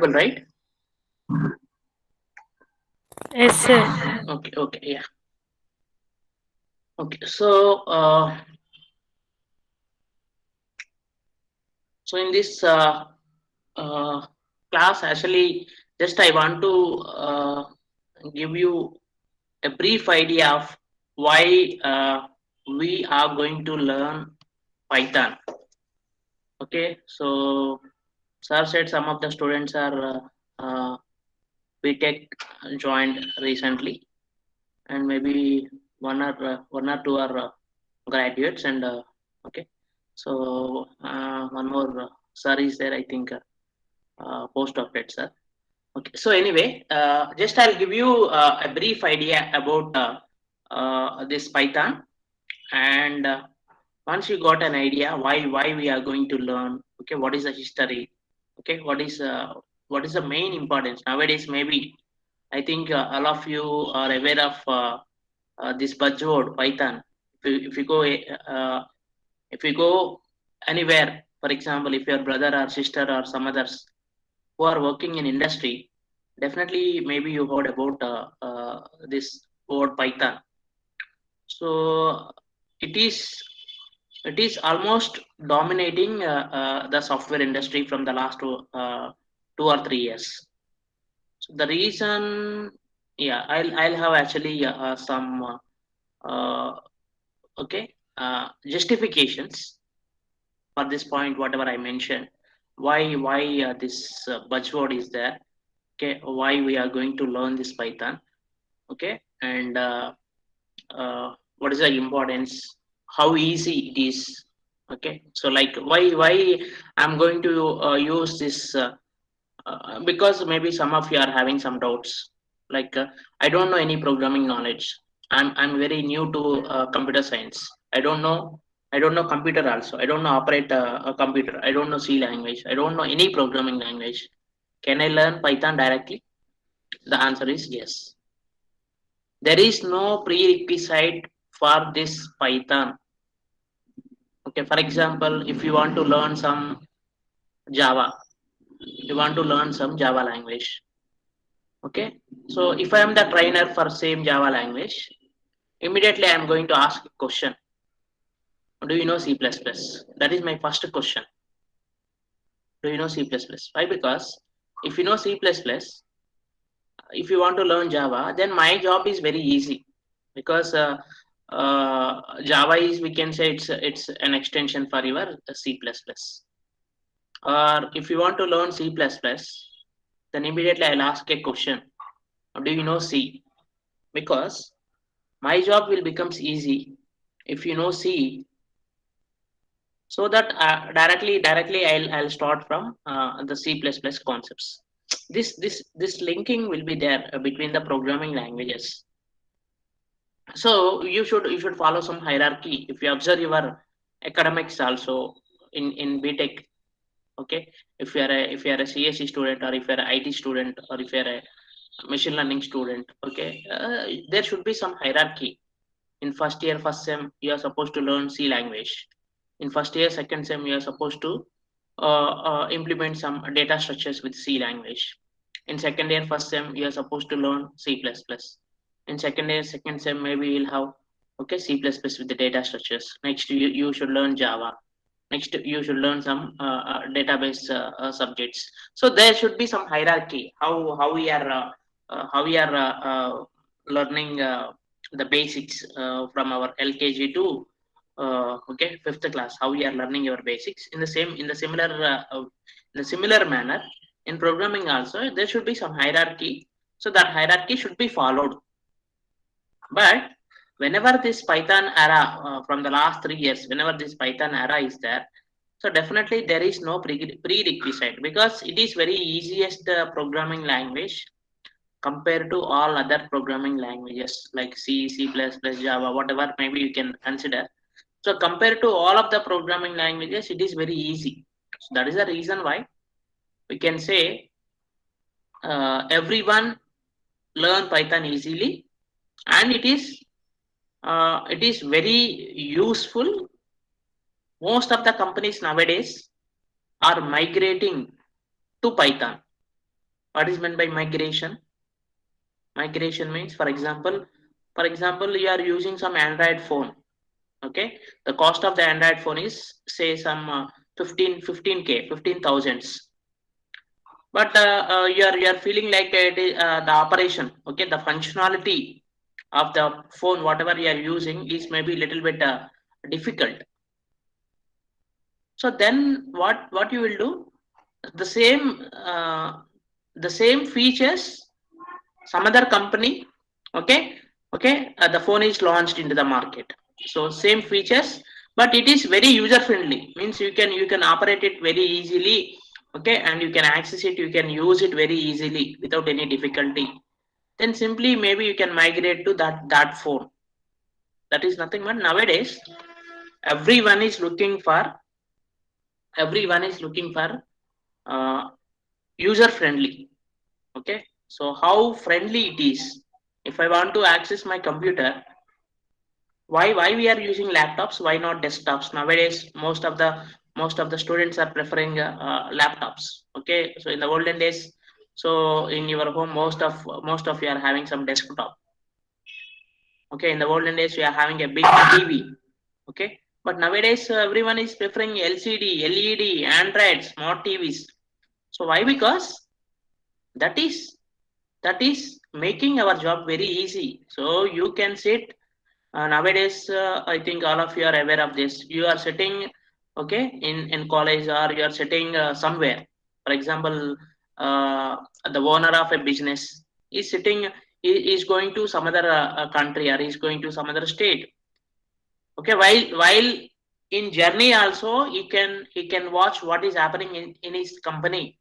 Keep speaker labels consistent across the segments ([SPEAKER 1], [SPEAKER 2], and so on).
[SPEAKER 1] Right?
[SPEAKER 2] Yes, sir.
[SPEAKER 1] Okay, yeah. Okay, so in this uh, class, actually, just I want to give you a brief idea of why we are going to learn Python. Okay, so sir said some of the students are BTech joined recently, and maybe one or two are graduates, and okay, so one more sir is there, I think, post of it, sir. Okay, so anyway, just I'll give you a brief idea about this Python, and once you got an idea why we are going to learn, okay, what is the history, okay, what is the main importance nowadays. Maybe I think all of you are aware of this buzzword Python. If you go anywhere, for example, if your brother or sister or some others who are working in industry, definitely maybe you heard about this word Python. So it is it is almost dominating the software industry from the last 2 or 3 years. So the reason, yeah, I'll have actually some uh, okay justifications for this point, whatever I mentioned. Why this buzzword is there? Okay, why we are going to learn this Python? Okay, and what is the importance? How easy it is? Okay, so like why I'm going to use this because maybe some of you are having some doubts. Like I don't know any programming knowledge. I'm very new to computer science. I don't know computer also. I don't know operate a computer. I don't know C language. I don't know any programming language. Can I learn Python directly? The answer is yes. There is no prerequisite for this Python. Okay, for example, if you want to learn some Java, you want to learn some Java language. Okay, so if I am the trainer for same Java language, immediately I am going to ask a question. Do you know C++? That is my first question. Do you know C++? Why? Because if you know C++, if you want to learn Java, then my job is very easy because Java is, we can say, it's an extension for your C++. Or if you want to learn C++, then immediately I'll ask a question. Do you know C? Because my job will becomes easy if you know C, so that directly I'll start from the C++ concepts. This linking will be there between the programming languages. So you should follow some hierarchy. If you observe your academics also in BTech, okay, if you are a CSE student, or if you're an IT student, or if you're a machine learning student, okay, there should be some hierarchy. In first year, first sem, you are supposed to learn C language. In first year, second sem, you are supposed to implement some data structures with C language. In second year, first sem, you are supposed to learn C++. In second year, second sem, maybe you'll have, okay, C++ with the data structures. Next, you should learn Java. Next, you should learn some database subjects. So there should be some hierarchy. How we are learning the basics from our LKG to okay, fifth class. How we are learning your basics in the similar manner. In programming also, there should be some hierarchy. So that hierarchy should be followed. But whenever this Python era, from the last 3 years, whenever this Python era is there, so definitely there is no prerequisite, because it is very easiest programming language compared to all other programming languages like C, C++, Java, whatever maybe you can consider. So compared to all of the programming languages, it is very easy. So that is the reason why we can say everyone learn Python easily, and it is very useful. Most of the companies nowadays are migrating to Python. What is meant by migration? Migration means, for example, you are using some Android phone. Okay, the cost of the Android phone is say some 15k, 15,000s. But you are feeling like the operation, okay, the functionality of the phone, whatever you are using, is maybe little bit difficult. So then what you will do? The same the same features, some other company, okay, the phone is launched into the market. So same features, but it is very user friendly. Means you can operate it very easily, okay, and you can access it, you can use it very easily without any difficulty. Then simply maybe you can migrate to that phone. That is nothing but nowadays everyone is looking for everyone is looking for uh, user friendly. Okay, so how friendly it is. If I want to access my computer, why we are using laptops, why not desktops? Nowadays most of the students are preferring laptops. Okay, so in the olden days, so in your home, most of you are having some desktop. Okay, in the olden days we are having a big TV. Okay, but nowadays everyone is preferring LCD, LED, Android, smart TVs. So why? Because that is that is making our job very easy. So you can sit nowadays. I think all of you are aware of this. You are sitting, okay, in college, or you are sitting somewhere. For example, uh, the owner of a business is sitting, is going to some other country, or is going to some other state. Okay, while in journey also, he can watch what is happening in his company.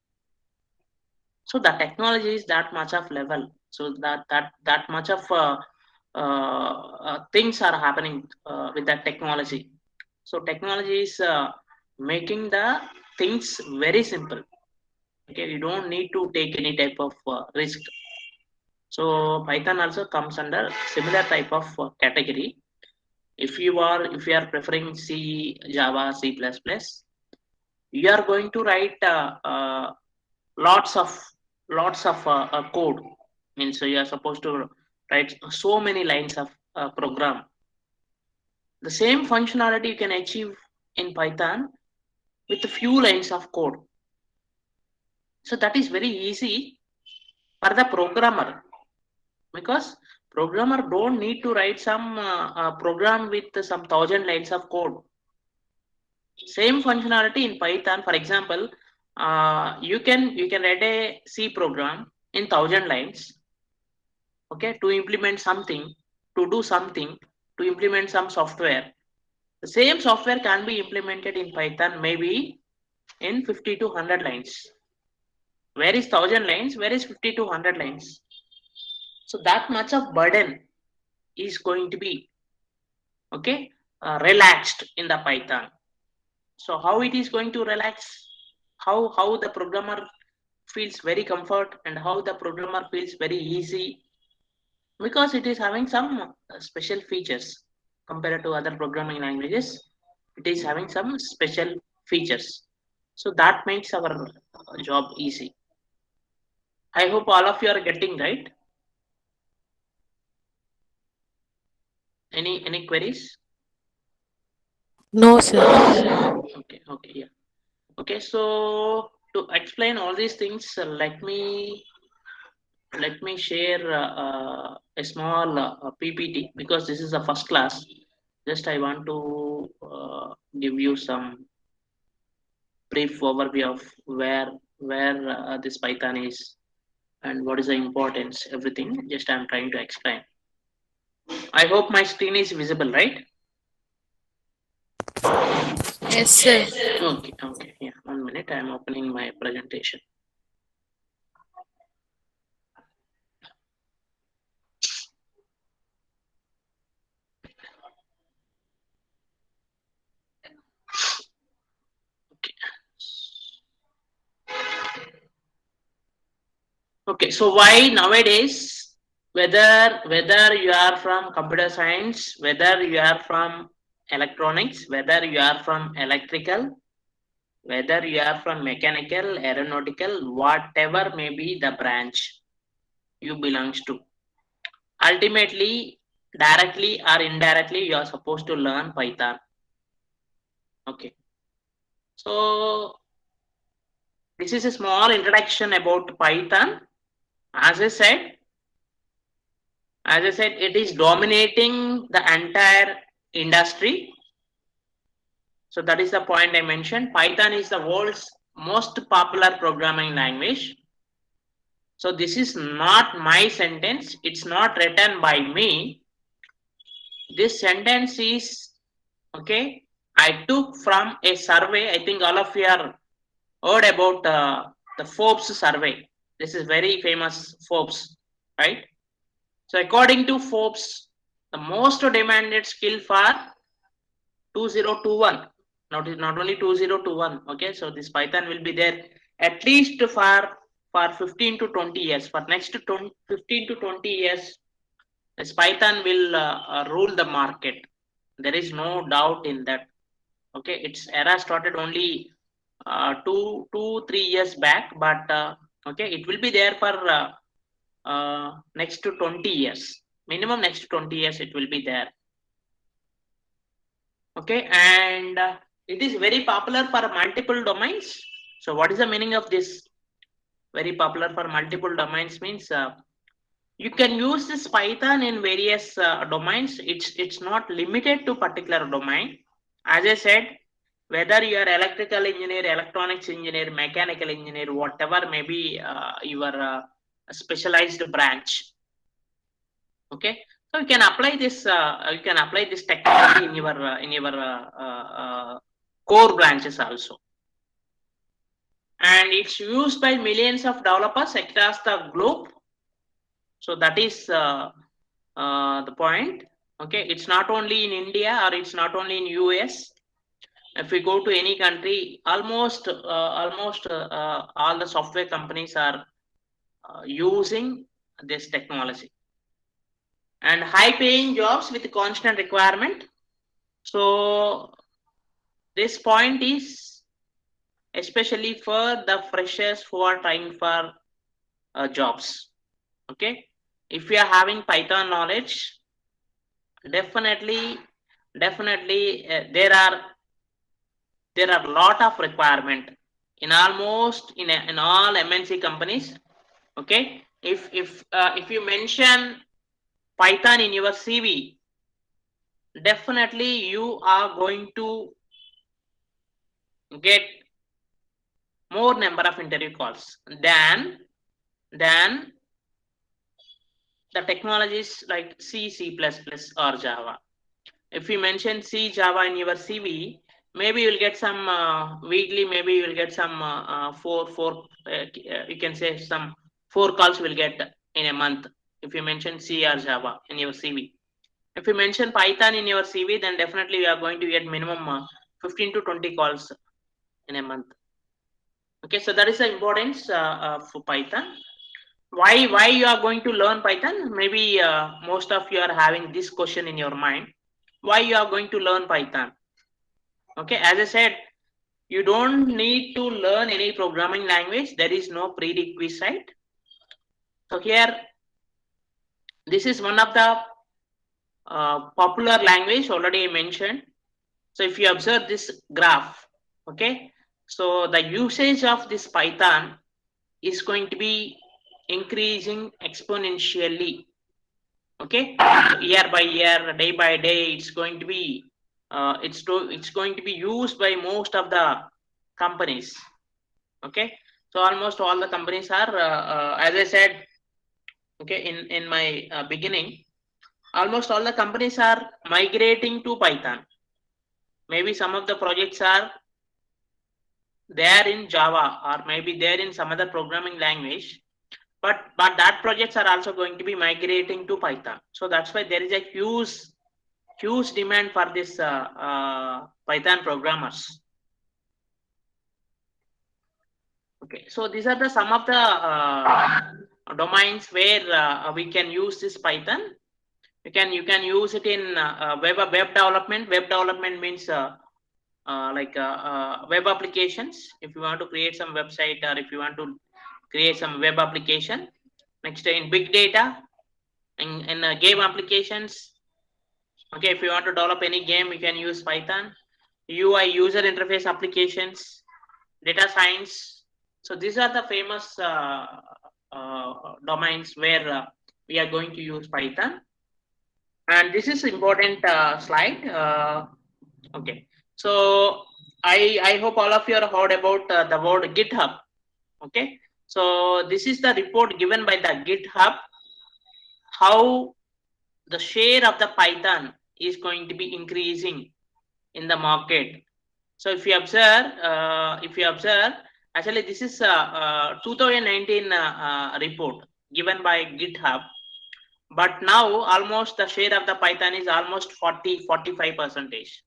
[SPEAKER 1] So the technology is that much of level, so that much of things are happening with that technology. So technology is making the things very simple. Okay, you don't need to take any type of risk. So Python also comes under similar type of category. If you are preferring C, Java, C++, you are going to write lots of code. Means you are supposed to write so many lines of program. The same functionality you can achieve in Python with a few lines of code. So that is very easy for the programmer, because programmer don't need to write some program with some thousand lines of code. Same functionality in Python, for example, you can write a C program in thousand lines, okay, to implement something, to do something, to implement some software. The same software can be implemented in Python maybe in 50 to 100 lines. Where is thousand lines? Where is 50 to 100 lines? So that much of burden is going to be, okay, relaxed in the Python. So how it is going to relax? How the programmer feels very comfort, and how the programmer feels very easy, because it is having some special features compared to other programming languages. It is having some special features, so that makes our job easy. I hope all of you are getting right. Any queries?
[SPEAKER 2] No, sir.
[SPEAKER 1] Okay, okay, yeah. Okay, so to explain all these things, let me share a small PPT, because this is a first class. Just I want to give you some brief overview of where this Python is, and what is the importance, everything. Just I'm trying to explain. I hope my screen is visible, right?
[SPEAKER 2] Yes, sir.
[SPEAKER 1] Okay, okay, yeah. 1 minute, I'm opening my presentation. Okay. Okay, so why nowadays, whether you are from computer science, whether you are from electronics, whether you are from electrical, whether you are from mechanical, aeronautical, whatever may be the branch you belongs to. Ultimately, directly or indirectly, you are supposed to learn Python. Okay. So this is a small introduction about Python. As I said, it is dominating the entire industry. So that is the point I mentioned. Python is the world's most popular programming language. So this is not my sentence. It's not written by me. This sentence is okay. I took from a survey. I think all of you are heard about the Forbes survey. This is very famous Forbes, right? So according to Forbes, the most demanded skill for 2021, not only 2021. Okay, so this Python will be there at least for 15 to 20 years. For next 15 to 20 years, this Python will rule the market. There is no doubt in that. Okay, its era started only 2 3 years back, but okay, it will be there for next to 20 years. Minimum next 20 years it will be there. Okay, and it is very popular for multiple domains. So what is the meaning of this? Very popular for multiple domains means you can use this Python in various domains. It's not limited to particular domain. As I said, whether you are electrical engineer, electronics engineer, mechanical engineer, whatever may be your specialized branch. Okay, so you can apply this. You can apply this technology in your core branches also, and it's used by millions of developers across the globe. So that is the point. Okay, it's not only in India or it's not only in US. If we go to any country, almost all the software companies are using this technology, and high paying jobs with constant requirement. So this point is especially for the freshers who are trying for jobs. Okay, if you are having Python knowledge, definitely there are a lot of requirement in almost in all MNC companies. Okay, if you mention Python in your CV, definitely you are going to get more number of interview calls than the technologies like C, C++, or Java. If you mention C, Java in your CV, maybe you'll get some weekly, maybe you'll get some you can say some 4 calls will get in a month. If you mention C or Java in your CV. If you mention Python in your CV, then definitely you are going to get minimum 15 to 20 calls in a month. Okay, so that is the importance for Python. Why you are going to learn Python? Maybe most of you are having this question in your mind. Why you are going to learn Python? Okay, as I said, you don't need to learn any programming language. There is no prerequisite. So here, this is one of the popular language already I mentioned. So if you observe this graph, okay, so the usage of this Python is going to be increasing exponentially. Okay, so year by year, day by day, it's going to be it's going to be used by most of the companies. Okay, so almost all the companies are as I said, okay, in my beginning, almost all the companies are migrating to Python. Maybe some of the projects are there in Java, or maybe they're in some other programming language, but that projects are also going to be migrating to Python. So that's why there is a huge demand for this Python programmers. Okay, so these are the some of the domains where we can use this Python. You can use it in web development. Web development means web applications. If you want to create some website or if you want to create some web application. Next, in big data, in game applications. Okay, if you want to develop any game, you can use Python. UI, user interface applications, data science. So these are the famous domains where we are going to use Python. And this is important slide. Okay, so I hope all of you have heard about the word GitHub. Okay, so this is the report given by the GitHub, how the share of the Python is going to be increasing in the market. So if you observe, actually this is 2019 report given by GitHub. But now almost the share of the Python is almost 40-45 percentage.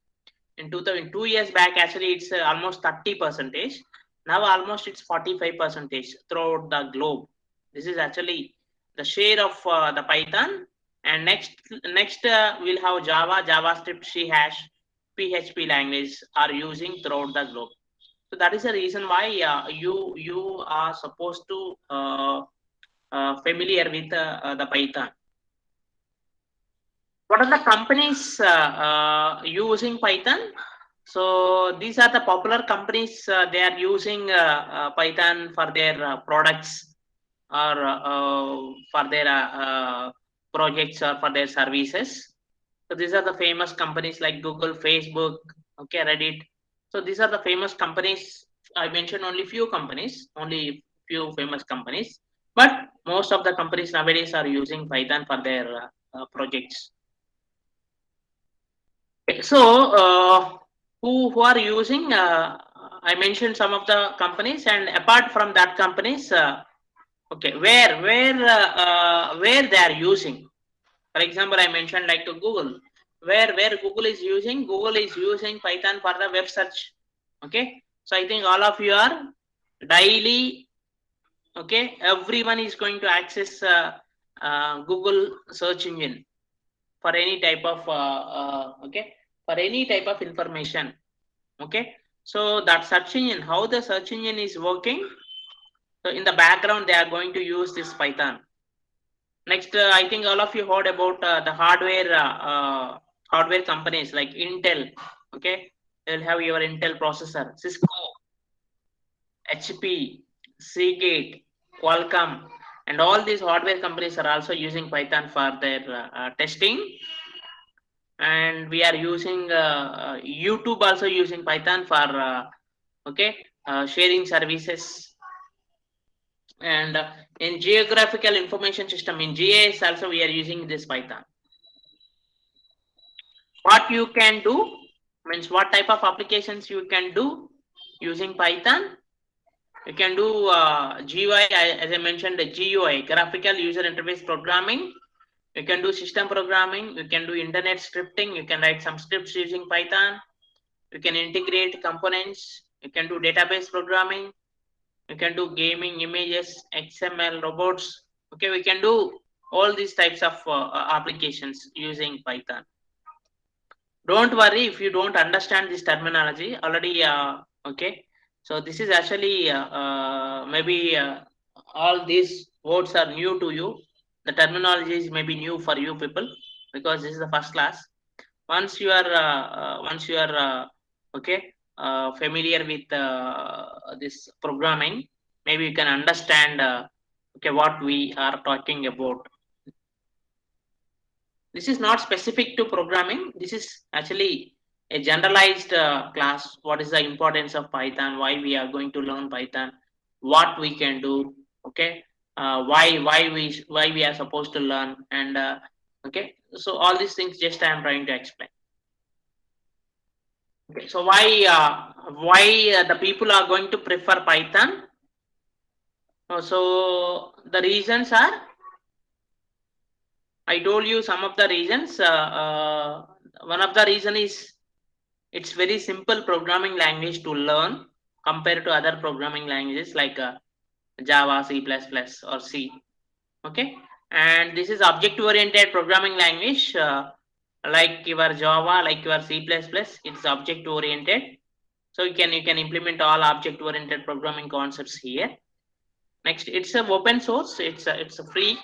[SPEAKER 1] In 2 years back, actually it's almost 30 percentage. Now almost it's 45 percentage throughout the globe. This is actually the share of the Python. And next we'll have Java, JavaScript, C hash, PHP language are using throughout the globe. So that is the reason why you are supposed to familiar with the Python. What are the companies using Python? So these are the popular companies. They are using Python for their products or for their projects or for their services. So these are the famous companies like Google, Facebook, okay, Reddit. So these are the famous companies. I mentioned only few companies, only few famous companies, but most of the companies nowadays are using Python for their projects. So who are using? I mentioned some of the companies, and apart from that companies, okay, where they are using. For example, I mentioned like to Google, where Google is using Python for the web search. Okay, so I think all of you are daily. Okay, everyone is going to access Google search engine for any type of okay, for any type of information. Okay, so that search engine, how the search engine is working. So in the background, they are going to use this Python. Next, I think all of you heard about the hardware companies like Intel. Okay, they'll have your Intel processor, Cisco, HP, Seagate, Qualcomm, and all these hardware companies are also using Python for their testing. And we are using YouTube also using Python for okay, sharing services. And in geographical information system, in GIS also we are using this Python. What you can do means what type of applications you can do using Python. You can do GUI, as I mentioned, the GUI, graphical user interface programming. You can do system programming. You can do internet scripting. You can write some scripts using Python. You can integrate components. You can do database programming. You can do gaming, images, XML, robots. Okay, we can do all these types of applications using Python. Don't worry if you don't understand this terminology already. Okay, so this is actually maybe all these words are new to you. The terminology is maybe new for you people because this is the first class. Once you are okay, familiar with this programming, maybe you can understand okay, what we are talking about. This is not specific to programming. This is actually a generalized class. What is the importance of Python? Why we are going to learn Python? What we can do? Okay, why we are supposed to learn? And okay, so all these things just I am trying to explain. Okay, so why the people are going to prefer Python? So the reasons are, I told you some of the reasons. One of the reason is it's very simple programming language to learn compared to other programming languages like Java, C++, or C. Okay, and this is object-oriented programming language like your Java, like your C++. It's object-oriented. So you can implement all object oriented programming concepts here. Next, it's a open source. It's a free.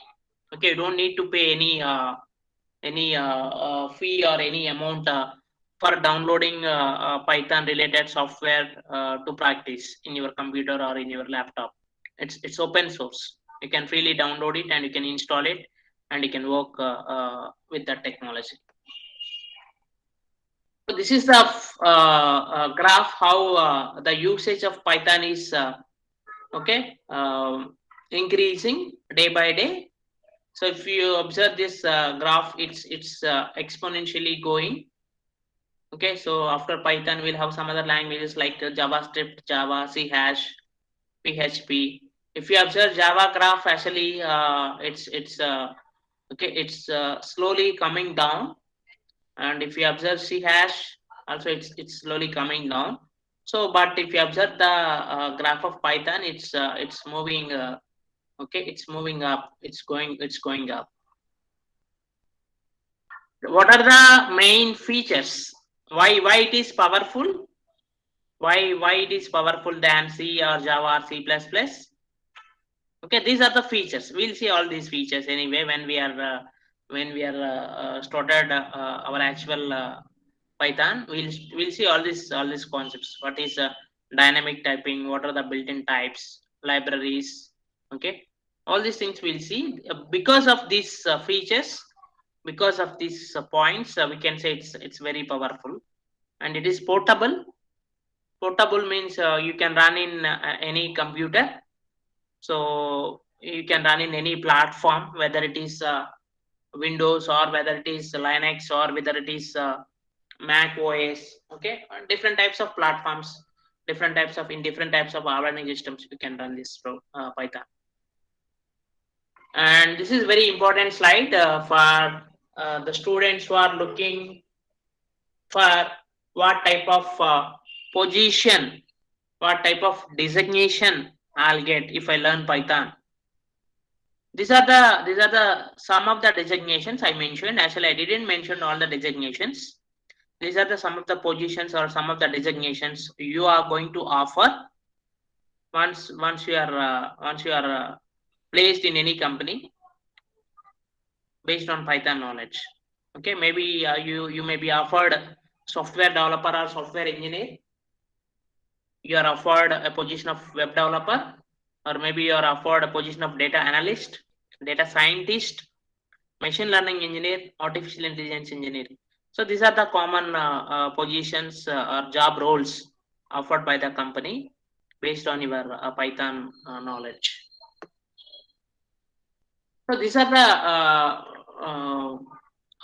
[SPEAKER 1] Okay, you don't need to pay any fee or any amount for downloading Python related software to practice in your computer or in your laptop. It's open source. You can freely download it and you can install it and you can work with that technology. So this is the graph how the usage of Python is okay increasing day by day. So if you observe this graph, it's exponentially going. Okay, so after Python, we'll have some other languages like JavaScript, Java, C hash, PHP. If you observe Java graph, actually, it's okay, it's slowly coming down. And if you observe C hash, also it's slowly coming down. So, but if you observe the graph of Python, it's moving. Okay, it's moving up. It's going up. What are the main features? Why it is powerful? Why it is powerful than C or Java or C++? Okay, these are the features. We'll see all these features anyway when we are started our actual Python. We'll see all these concepts. What is dynamic typing? What are the built-in types, libraries? Okay, all these things we'll see. Because of these features, because of these points, we can say it's very powerful, and it is portable. Portable means you can run in any computer, so you can run in any platform, whether it is Windows or whether it is Linux or whether it is Mac OS. Okay, different types of platforms, different types of operating systems you can run this Python. And this is very important slide for the students who are looking for what type of position, what type of designation I'll get if I learn Python. These are the some of the designations I mentioned. Actually, I didn't mention all the designations. These are the some of the positions or some of the designations you are going to offer once you are placed in any company based on Python knowledge. Okay, maybe you may be offered software developer or software engineer. You are offered a position of web developer, or maybe you are offered a position of data analyst, data scientist, machine learning engineer, artificial intelligence engineer. So these are the common positions or job roles offered by the company based on your Python knowledge. So these are the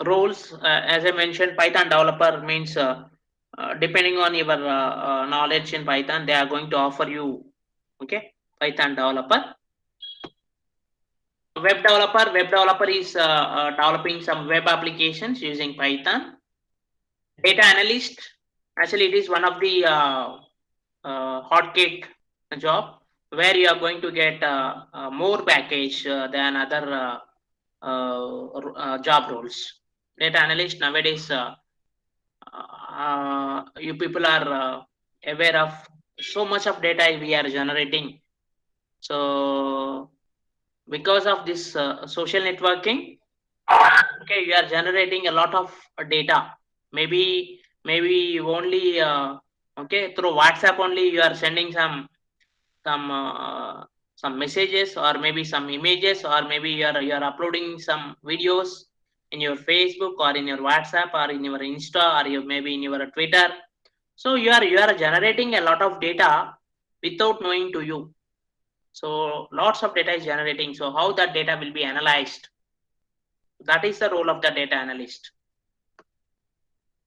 [SPEAKER 1] roles. As I mentioned, Python developer means depending on your knowledge in Python, they are going to offer you, okay, Python developer. Web developer is developing some web applications using Python. Data analyst, actually, it is one of the hotcake job where you are going to get more package than other job roles. Data analyst nowadays, you people are aware of so much of data we are generating. So because of this social networking, okay, you are generating a lot of data. Maybe only okay, through WhatsApp only you are sending some uh, some messages, or maybe some images, or maybe you are uploading some videos in your Facebook or in your WhatsApp or in your Insta, or maybe in your Twitter. So you are generating a lot of data without knowing to you. So lots of data is generating. So how that data will be analyzed? That is the role of the data analyst.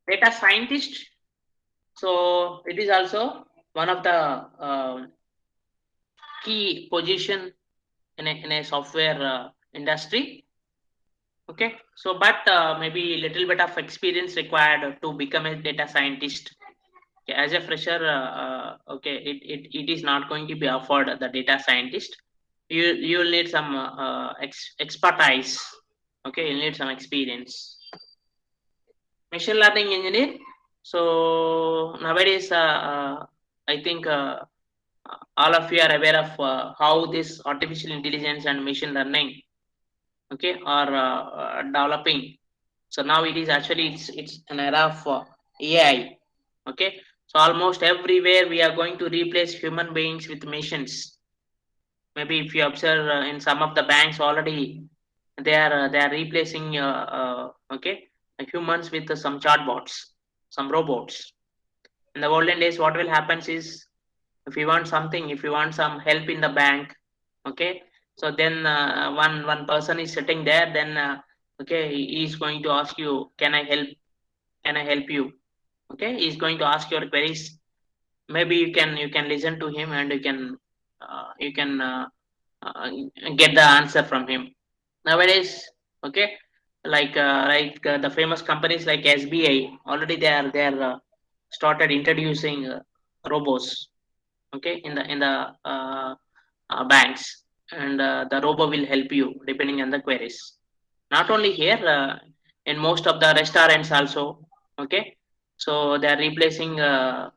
[SPEAKER 1] Data scientist. So it is also one of the key position in a software industry. Okay, so but maybe little bit of experience required to become a data scientist. Okay, as a fresher, okay, it is not going to be offered the data scientist. You will need some expertise. Okay, you need some experience. Machine learning engineer. So nowadays I think all of you are aware of how this artificial intelligence and machine learning, okay, are developing. So now it is actually it's an era of AI. Okay, so almost everywhere we are going to replace human beings with machines. Maybe if you observe in some of the banks already, they are replacing okay, humans with some chatbots, some robots. In the olden days, what will happen is, if you want something, if you want some help in the bank, okay, so then one person is sitting there, then okay, he is going to ask you, can I help, can I help you, okay, he's going to ask your queries. Maybe you can listen to him, and you can get the answer from him nowadays. Okay, like the famous companies like SBI, already they are started introducing robots, okay, in the banks, and the robo will help you depending on the queries. Not only here, in most of the restaurants also, okay, so they are replacing the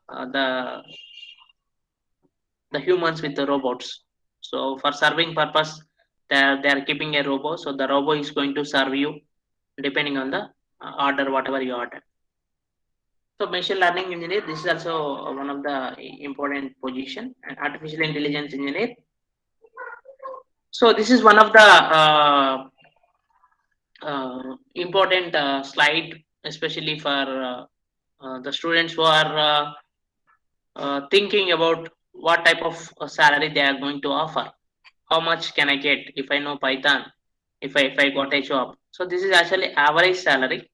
[SPEAKER 1] humans with the robots. So for serving purpose, they are keeping a robo. So the robo is going to serve you depending on the order, whatever you order. So machine learning engineer, this is also one of the important position, and artificial intelligence engineer. So this is one of the important slide, especially for the students who are thinking about what type of salary they are going to offer. How much can I get if I know Python? If I got a job. So this is actually average salary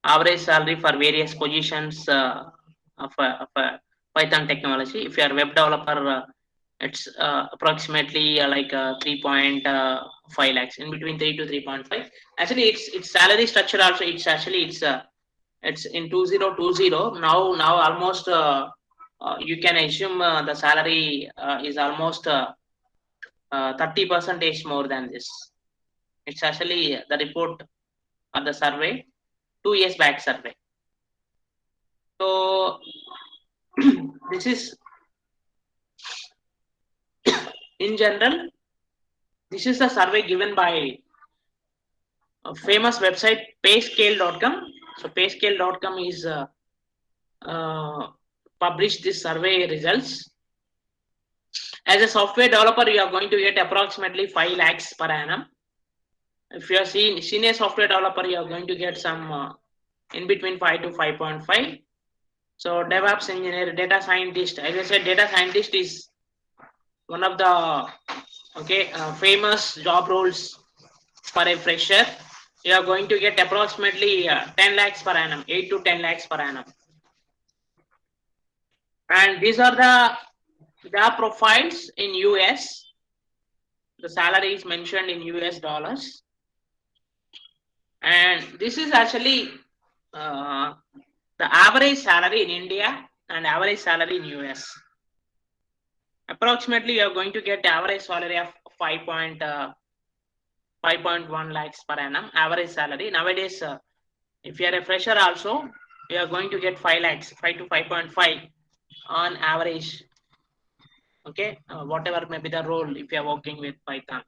[SPEAKER 1] for various positions of Python technology. If you are web developer, it's approximately 3.5 lakhs, in between 3 to 3.5. Actually, it's salary structure also. It's in 2020. Now almost you can assume the salary is almost 30 percentage more than this. It's actually the report or the survey, 2 years back survey. So this is in general. This is a survey given by a famous website payscale.com. So payscale.com is uh, published this survey results. As a software developer, you are going to get approximately 5 lakhs per annum. If you are senior software developer, you are going to get some in between 5 to 5.5. So DevOps engineer, data scientist. As I said, data scientist is one of the okay famous job roles for a fresher. You are going to get approximately 10 lakhs per annum, 8 to 10 lakhs per annum. And these are the job profiles in US. The salary is mentioned in US dollars. And this is actually uh, the average salary in India and average salary in US. Approximately, you are going to get average salary of 5.1 lakhs per annum, average salary. Nowadays, if you are a fresher also, you are going to get 5 lakhs, 5 to 5.5 on average. Okay, whatever may be the role if you are working with Python.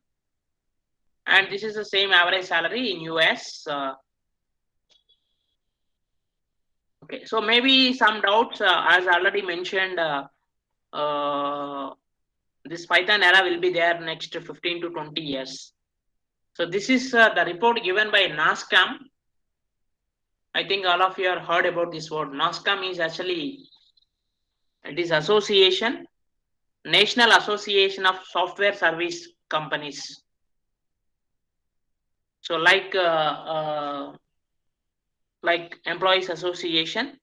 [SPEAKER 1] And this is the same average salary in US. Okay, so maybe some doubts, as already mentioned, uh, this Python era will be there next 15 to 20 years. So this is the report given by NASCAM. I think all of you have heard about this word. NASCAM is actually, it is association, National Association of Software Service Companies. So like employees association.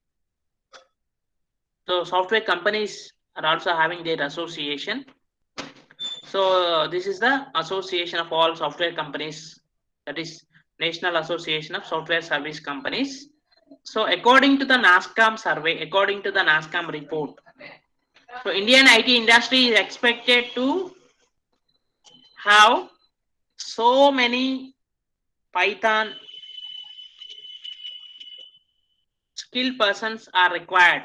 [SPEAKER 1] So software companies are also having their association. So this is the association of all software companies. That is National Association of Software Service Companies. So according to the NASCAM survey, according to the NASCAM report, so Indian IT industry is expected to have so many Python skilled persons are required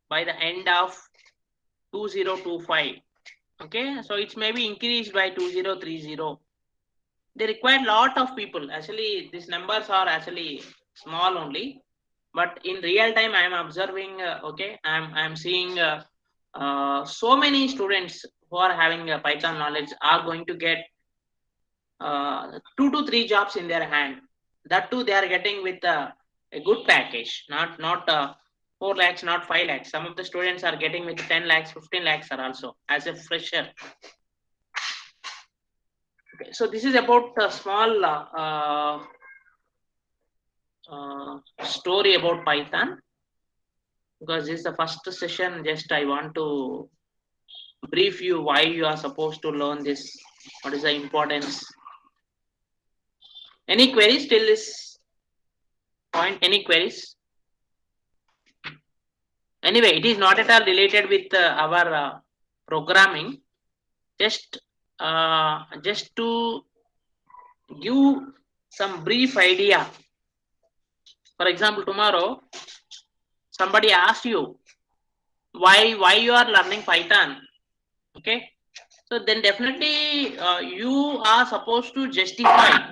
[SPEAKER 1] by the end of 2025. Okay, so it's maybe increased by 2030. They require lot of people. Actually, these numbers are actually small only, but in real time I am observing, okay, I'm seeing so many students who are having Python knowledge are going to get 2 to 3 jobs in their hand. That too they are getting with a good package, not 4 lakhs, not 5 lakhs. Some of the students are getting with 10 lakhs, 15 lakhs are also as a fresher. Okay, so this is about a small story about Python, because this is the first session. Just I want to brief you why you are supposed to learn this, what is the importance. Any queries till this point? Any queries? Anyway, it is not at all related with our programming. Just to give some brief idea. For example, tomorrow somebody asks you why you are learning Python. Okay, so then definitely you are supposed to justify.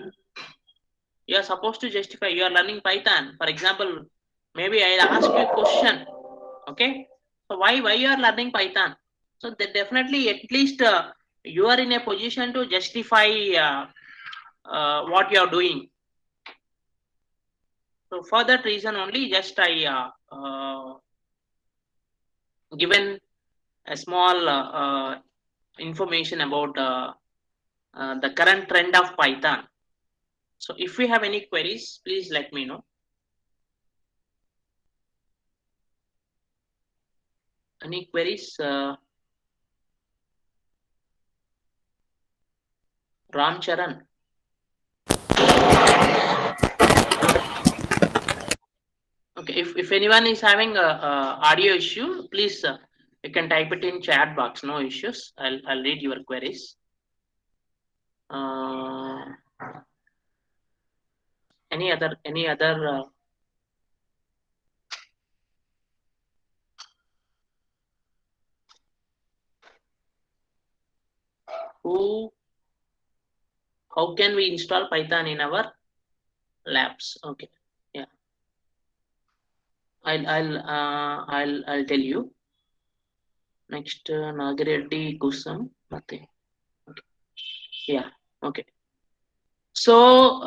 [SPEAKER 1] You are supposed to justify you are learning Python. For example, maybe I'll ask you a question. Okay, so why you are learning Python? So then definitely at least you are in a position to justify what you are doing. So for that reason only, just I given a small information about the current trend of Python. So if we have any queries, please let me know. Any queries? Ram Charan. Okay, if anyone is having a audio issue, please you can type it in chat box. No issues. I'll read your queries. Uh, any other who how can we install Python in our labs? Okay, yeah, I'll tell you. Next, Nagreddy Kusam. Nothing. Okay. Yeah. Okay. So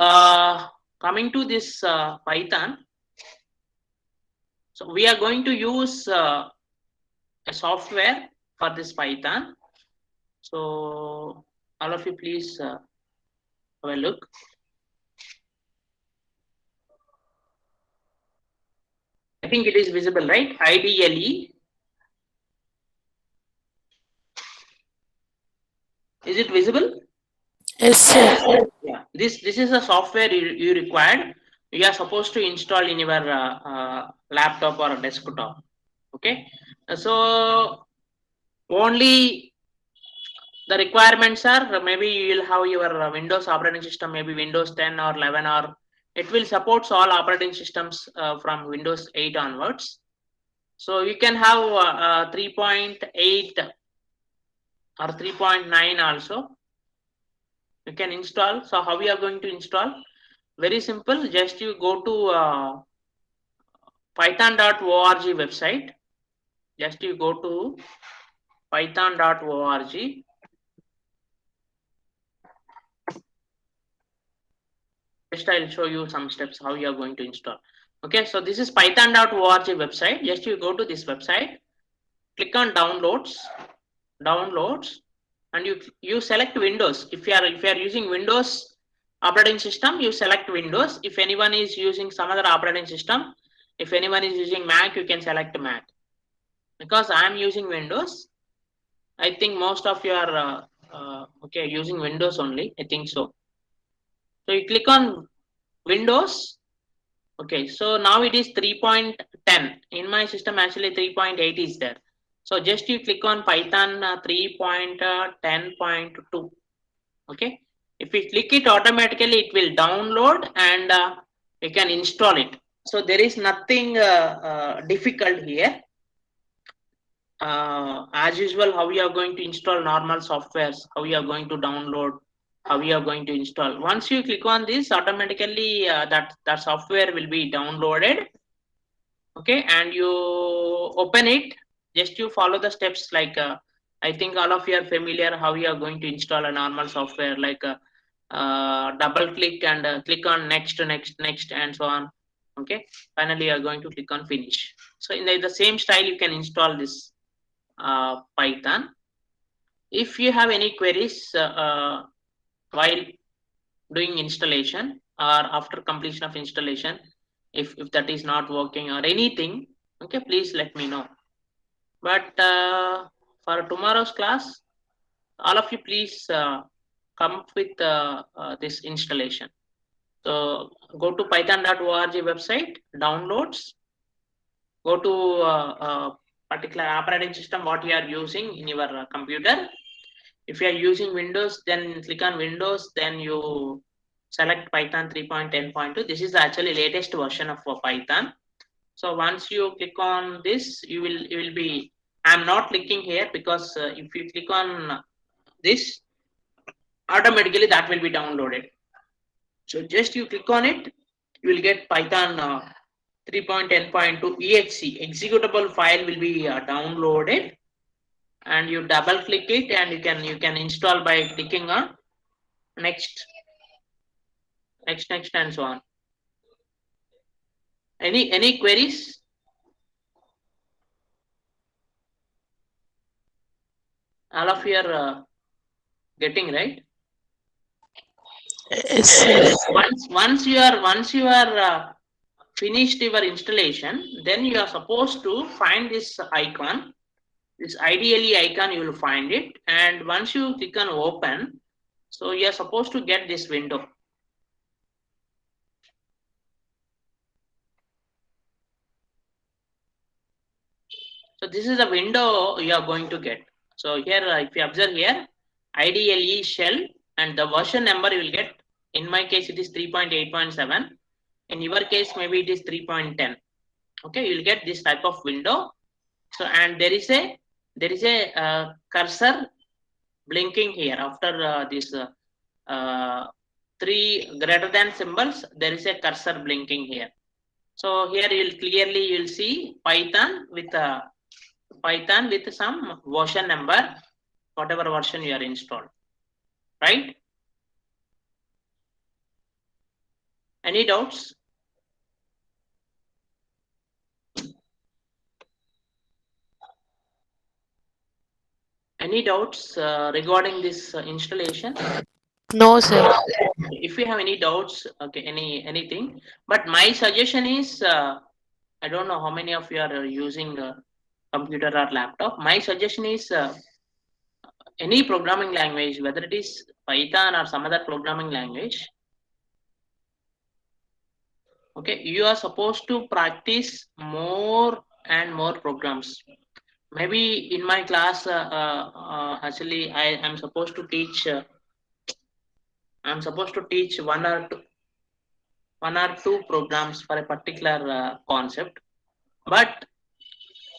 [SPEAKER 1] coming to this Python, so we are going to use a software for this Python. So all of you please have a look. I think it is visible, right? IDLE. Is it visible?
[SPEAKER 2] Yes, sir.
[SPEAKER 1] Yeah. This is a software you required. You are supposed to install in your laptop or desktop. Okay. So only the requirements are, maybe you will have your Windows operating system, maybe Windows 10 or 11, or it will support all operating systems from Windows 8 onwards. So you can have 3.8 or 3.9 also. You can install. So how we are going to install? Very simple. Just you go to python.org website. Just you go to python.org. Just I'll show you some steps how you are going to install. Okay, so this is python.org website. Just you go to this website, click on downloads, and you select Windows. If you are using Windows operating system, you select Windows. If anyone is using some other operating system, if anyone is using Mac, you can select Mac. Because I am using Windows, I think most of you are okay using Windows only. I think so. So you click on Windows. Okay, so now it is 3.10. In my system, actually 3.8 is there. So just you click on Python 3.10.2. Okay, if we click it, automatically it will download and you can install it. So there is nothing difficult here. as usual, how you are going to install normal softwares, how you are going to download, how you are going to install. Once you click on this, automatically that software will be downloaded. Okay, and you open it. Just you follow the steps, like I think all of you are familiar how you are going to install a normal software, like double click and click on next and so on. Okay, finally you are going to click on finish. So in the same style you can install this Python. If you have any queries while doing installation or after completion of installation, if that is not working or anything, okay, please let me know. But for tomorrow's class, all of you please come up with this installation. So go to python.org website, downloads, go to particular operating system what you are using in your computer. If you are using Windows, then click on Windows, then you select Python 3.10.2. This is actually latest version of Python. So once you click on this, you will be. I'm not clicking here because if you click on this, automatically that will be downloaded. So just you click on it, you will get Python 3.10.2 exe executable file will be downloaded, and you double click it, and you can install by clicking on next, next, and so on. Any queries? All of you are getting right.
[SPEAKER 2] Yes, sir.
[SPEAKER 1] Once you are finished your installation, then you are supposed to find this icon. This ideally icon, you will find it, and once you click on open, so you are supposed to get this window. So this is the window you are going to get. So here, if you observe here, IDLE shell, and the version number you will get. In my case, it is 3.8.7. In your case, maybe it is 3.10. Okay, you will get this type of window. So, and there is a cursor blinking here after this three greater than symbols. There is a cursor blinking here. So here you'll see Python with some version number, whatever version you are installed, right? Any doubts? Any doubts regarding this installation?
[SPEAKER 2] No, sir.
[SPEAKER 1] If you have any doubts, okay, anything, but my suggestion is, I don't know how many of you are using computer or laptop. My suggestion is any programming language, whether it is Python or some other programming language, okay, you are supposed to practice more and more programs. Maybe in my class, actually, I'm supposed to teach one or two programs for a particular concept. But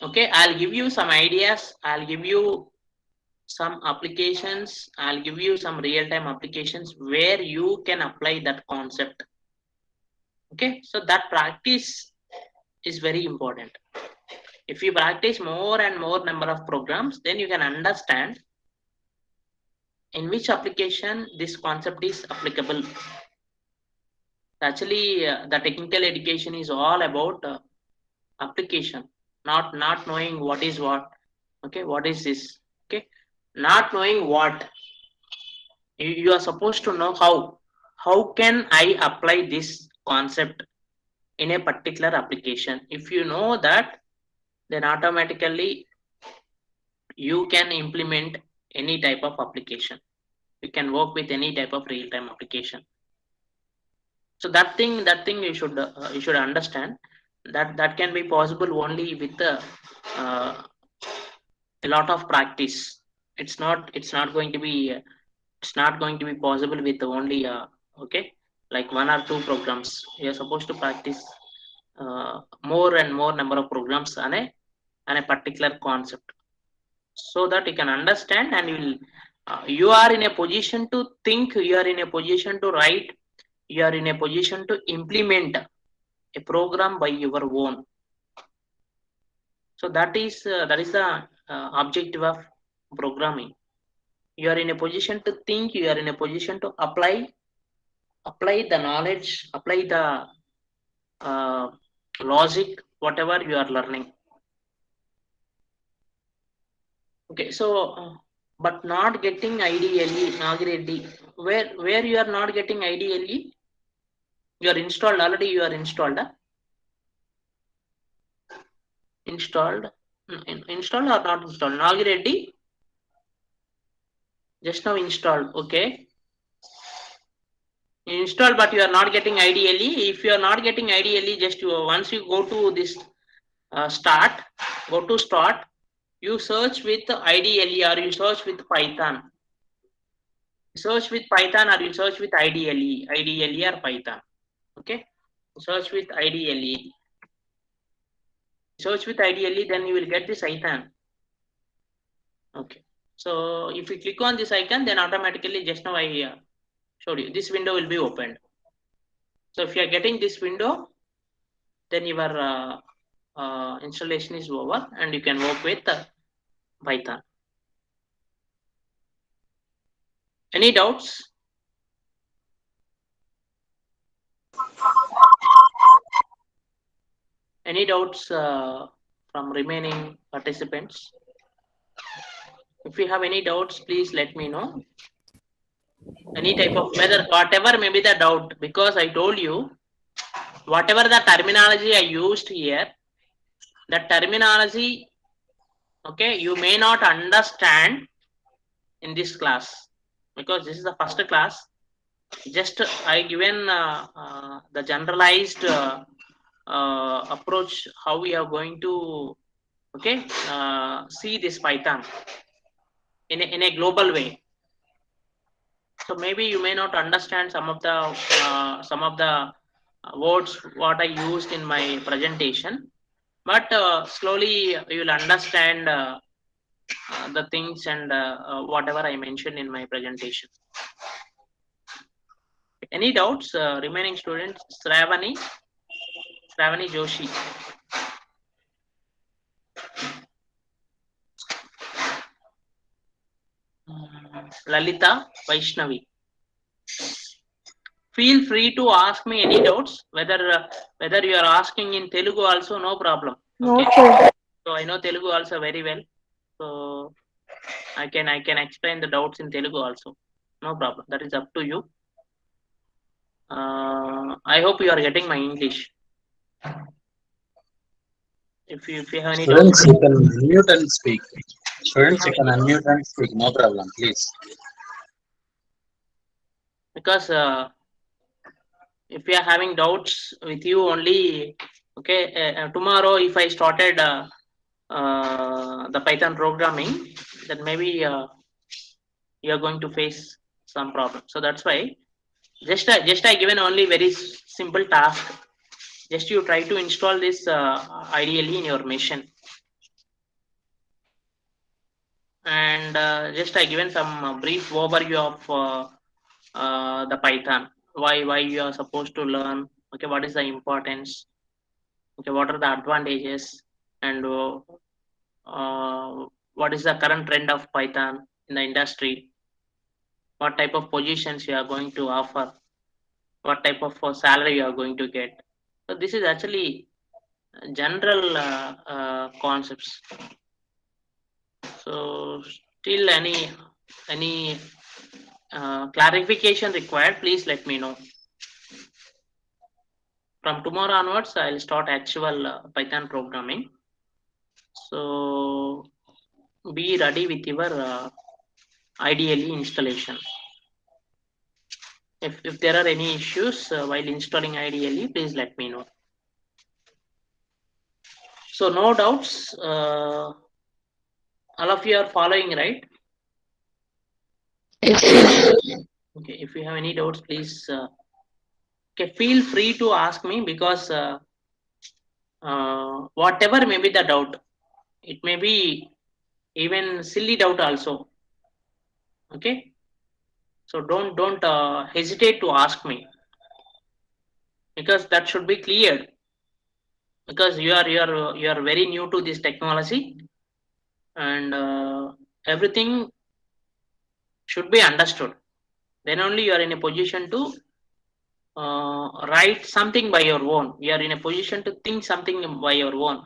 [SPEAKER 1] okay, I'll give you some ideas. I'll give you some applications. I'll give you some real-time applications where you can apply that concept. Okay, so that practice is very important. If you practice more and more number of programs, then you can understand in which application this concept is applicable. Actually, the technical education is all about application, not knowing what is what. Okay, what is this? Okay, not knowing what, you are supposed to know how can I apply this concept in a particular application. If you know that, then automatically you can implement any type of application. You can work with any type of real-time application. So that thing you should understand, that can be possible only with uh, a lot of practice. It's not going to be possible with only okay, like one or two programs. You're supposed to practice more and more number of programs on a particular concept. so that you can understand, and you are in a position to think, you are in a position to write, you are in a position to implement a program by your own. So that is the objective of programming. You are in a position to think, you are in a position to apply the knowledge, apply the uh, logic, whatever you are learning. Okay, so but not getting ideally Nagiredi, where you are not getting ideally, you are installed already, you are installed, installed, installed or not installed, Nagiredi, just now installed. Okay, installed, but you are not getting ideally. If you are not getting ideally, just once you go to this start, go to start, you search with IDLE or you search with Python. Search with Python or you search with IDLE or Python. Okay, search with IDLE. Search with IDLE, then you will get this icon. Okay, so if you click on this icon, then automatically, just now I showed you, this window will be opened. So if you are getting this window, then your installation is over and you can work with Python. Any doubts? Any doubts from remaining participants? If you have any doubts, please let me know. Any type of, whether whatever may be the doubt, because I told you whatever the terminology I used here, the terminology, okay, you may not understand in this class because this is the first class. Just I given the generalized approach how we are going to, okay, see this Python in a global way. So maybe you may not understand some of the words what I used in my presentation, but slowly you will understand the things and whatever I mentioned in my presentation. Any doubts, remaining students? Shravani Joshi, Lalita Vaishnavi. Feel free to ask me any doubts, whether you are asking in Telugu also, no problem.
[SPEAKER 2] No,
[SPEAKER 1] Okay,
[SPEAKER 2] sir.
[SPEAKER 1] so I know Telugu also very well, so I can explain the doubts in Telugu also, no problem. That is up to you. I hope you are getting my English. If you have any doubts,
[SPEAKER 3] Students, you can unmute and speak.
[SPEAKER 1] if you
[SPEAKER 3] Students,
[SPEAKER 1] have
[SPEAKER 3] you can
[SPEAKER 1] any,
[SPEAKER 3] unmute and speak. No problem, please.
[SPEAKER 1] because if you are having doubts with you only, okay, tomorrow if I started the Python programming, then maybe you are going to face some problem. So that's why just I given only very simple task. Just you try to install this ideally in your machine, and just I given some brief overview of the Python. Why you are supposed to learn? Okay, what is the importance? Okay, what are the advantages? And what is the current trend of Python in the industry? What type of positions you are going to offer? What type of salary you are going to get? So this is actually general concepts. So still any clarification required, please let me know. From tomorrow onwards, I'll start actual Python programming. So be ready with your IDLE installation. If there are any issues while installing IDLE, please let me know. So no doubts. All of you are following, right?
[SPEAKER 2] Yes, sir.
[SPEAKER 1] Okay. If you have any doubts, please okay, feel free to ask me, because whatever may be the doubt, it may be even silly doubt also. Okay, so don't hesitate to ask me, because that should be cleared, because you are very new to this technology, and everything should be understood. Then only you are in a position to write something by your own. You are in a position to think something by your own.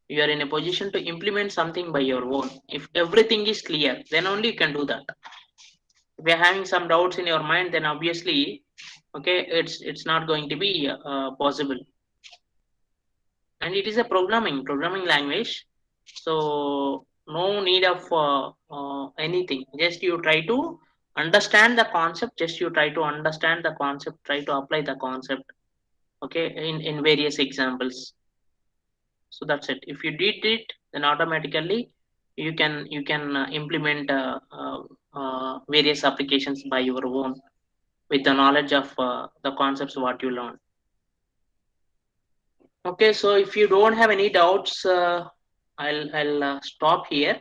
[SPEAKER 1] You are in a position to implement something by your own. If everything is clear, then only you can do that. If you're having some doubts in your mind, then obviously, okay, it's not going to be possible. And it is a programming language, so no need of anything. Just you try to understand the concept, just you try to understand the concept, try to apply the concept, okay, in various examples. So that's it. If you did it, then automatically you can implement various applications by your own, with the knowledge of the concepts what you learn. Okay, so if you don't have any doubts, I'll stop here.